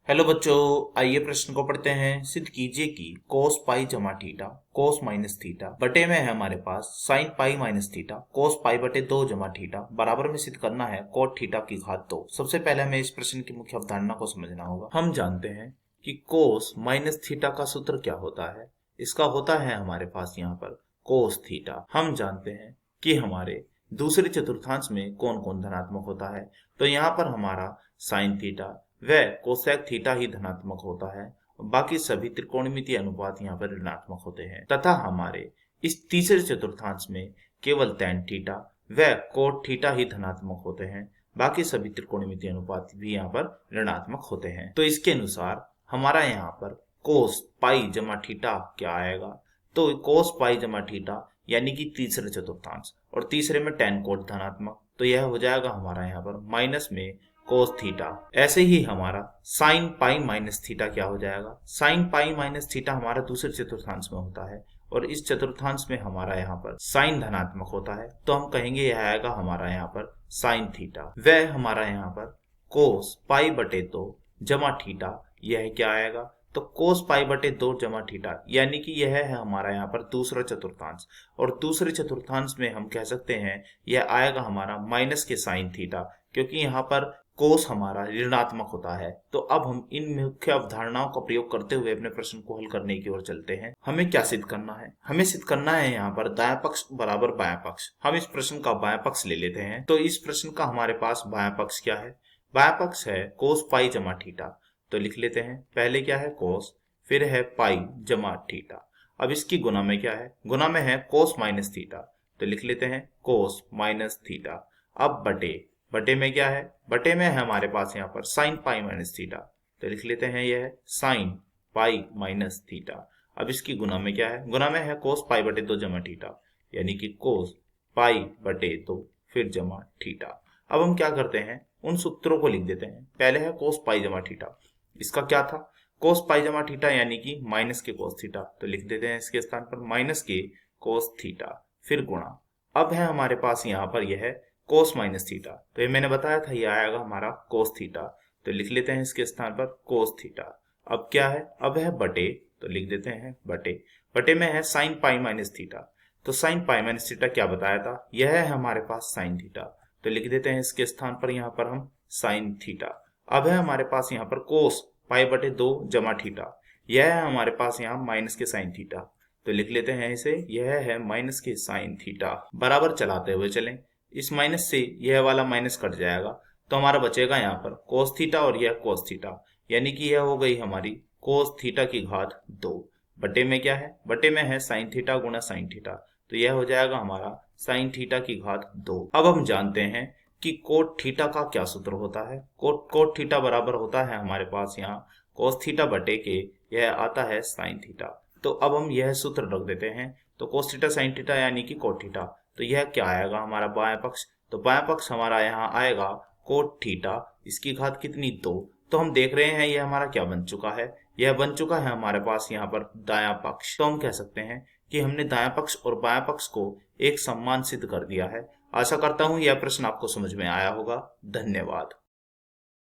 Hello बच्चों, आइए प्रश्न को पढ़ते हैं। सिद्ध कीजिए कि कोस पाई जमा थीटा कोस माइनस थीटा बटे में है हमारे पास sine pi minus theta cos pi बटे 2 जमा थीटा बराबर में सिद्ध करना है कोट थीटा की घात 2। सबसे पहले हमें इस प्रश्न की मुख्य अवधारणा को समझना होगा। हम जानते हैं कि कोस माइनस थीटा का सूत्र क्या होता है। इसका होता है हमारे पास यहाँ पर कोस थीटा। हम जानते हैं कि हमारे दूसरे चतुर्थांश में कौन कौन धनात्मक होता है। तो यहाँ पर हमारा साइन थीटा वह कोसेक थीटा ही धनात्मक होता है। बाकी सभी त्रिकोणमितीय अनुपात यहाँ पर ऋणात्मक होते हैं तथा हमारे इस तीसरे चतुर्थांश में केवल tan थीटा व कोट थीटा ही धनात्मक होते हैं। बाकी सभी त्रिकोणमितीय अनुपात भी यहाँ पर ऋणात्मक होते हैं। तो इसके अनुसार हमारा यहाँ पर कोस पाई जमा थीटा क्या आएगा। तो कोस पाई जमा थीटा यानी कि तीसरे चतुर्थांश और तीसरे में tan कोट धनात्मक, तो यह हो जाएगा हमारा यहाँ पर माइनस में कोस थीटा। ऐसे ही हमारा साइन पाई माइनस थीटा क्या हो जाएगा। साइन पाई माइनस थीटा हमारा दूसरे चतुर्थांश में होता है और इस चतुर्थांश में हमारा यहाँ पर साइन धनात्मक होता है, तो हम कहेंगे यह आएगा हमारा यहाँ पर साइन थीटा। वह हमारा यहाँ पर कोस पाई बटे 2 जमा थीटा, यह क्या आएगा। तो कोस पाई बटे 2 जमा थीटा यानी कि यह है हमारा यहाँ पर दूसरा चतुर्थांश और दूसरे चतुर्थांश में हम कह सकते हैं यह आएगा हमारा माइनस के साइन थीटा, क्योंकि यहाँ पर कोस हमारा ऋणात्मक होता है। तो अब हम इन मुख्य अवधारणाओं का प्रयोग करते हुए अपने प्रश्न को हल करने की ओर चलते हैं। हमें क्या सिद्ध करना है। हमें सिद्ध करना है यहाँ पर दायां पक्ष बराबर बायां पक्ष। हम इस प्रश्न का बायां पक्ष ले लेते हैं। तो इस प्रश्न का हमारे पास बायां पक्ष क्या है। बायां पक्ष है कोस पाई जमा थीटा, तो लिख लेते हैं। पहले क्या है कोस, फिर है पाई जमा थीटा। अब इसकी गुना में क्या है, गुना में है कोस माइनस थीटा, तो लिख लेते हैं कोस माइनस थीटा। अब बटे, बटे में क्या है, बटे में है हमारे पास यहाँ पर साइन पाई माइनस थीटा, तो लिख लेते हैं यह है साइन पाई माइनस थीटा। अब इसकी गुना में क्या है, गुना में है कोस पाई बटे 2 जमा थीटा, यानी कि कोस पाई बटे 2 फिर जमा थीटा। अब हम क्या करते हैं, उन सूत्रों को लिख देते हैं। पहले है कोस पाई जमा थीटा, इसका क्या था कोस पाई जमा थीटा यानी कि माइनस के कोस थीटा, तो लिख देते हैं इसके स्थान पर माइनस के कोस थीटा फिर गुणा। अब है हमारे पास यहाँ पर यह है कोस माइनस थीटा, तो ये मैंने बताया था ये आएगा हमारा कोस थीटा, तो लिख लेते हैं इसके स्थान पर कोस थीटा। अब क्या है, अब है बटे, तो लिख देते हैं बटे। बटे में है साइन पाई माइनस थीटा, तो साइन पाई माइनस थीटा क्या बताया था, यह है हमारे पास साइन थीटा, तो लिख देते हैं इसके स्थान पर यहाँ पर हम साइन थीटा। अब है हमारे पास यहाँ पर कोस पाई बटे 2 जमा थीटा, यह है हमारे पास यहाँ माइनस के साइन थीटा, तो लिख लेते हैं इसे, यह है माइनस के साइन थीटा। बराबर चलाते हुए चलें, इस माइनस से यह वाला माइनस कट जाएगा, तो हमारा बचेगा यहाँ पर कोस थीटा और यह कोस थीटा, यानी कि यह हो गई हमारी कोस थीटा की घात 2। बटे में क्या है, बटे में है साइन थीटा गुणा साइन थीटा, तो यह हो जाएगा हमारा साइन थीटा की घात 2। अब हम जानते हैं कि कोट थीटा का क्या सूत्र होता है। कोट थीटा बराबर होता है हमारे पास यहाँ कोस थीटा बटे के, यह आता है साइन थीटा। तो अब हम यह सूत्र रख देते हैं, तो कोस थीटा साइन थीटा यानी कि कोट थीटा, तो यह क्या आएगा हमारा बायां पक्ष। तो बायां पक्ष हमारा यहाँ आएगा कोट थीटा, इसकी घात कितनी 2। तो हम देख रहे हैं यह हमारा क्या बन चुका है, यह बन चुका है हमारे पास यहाँ पर दायां पक्ष। तो हम कह सकते हैं कि हमने दायां पक्ष और बायां पक्ष को एक समान सिद्ध कर दिया है। आशा करता हूँ यह प्रश्न आपको समझ में आया होगा। धन्यवाद।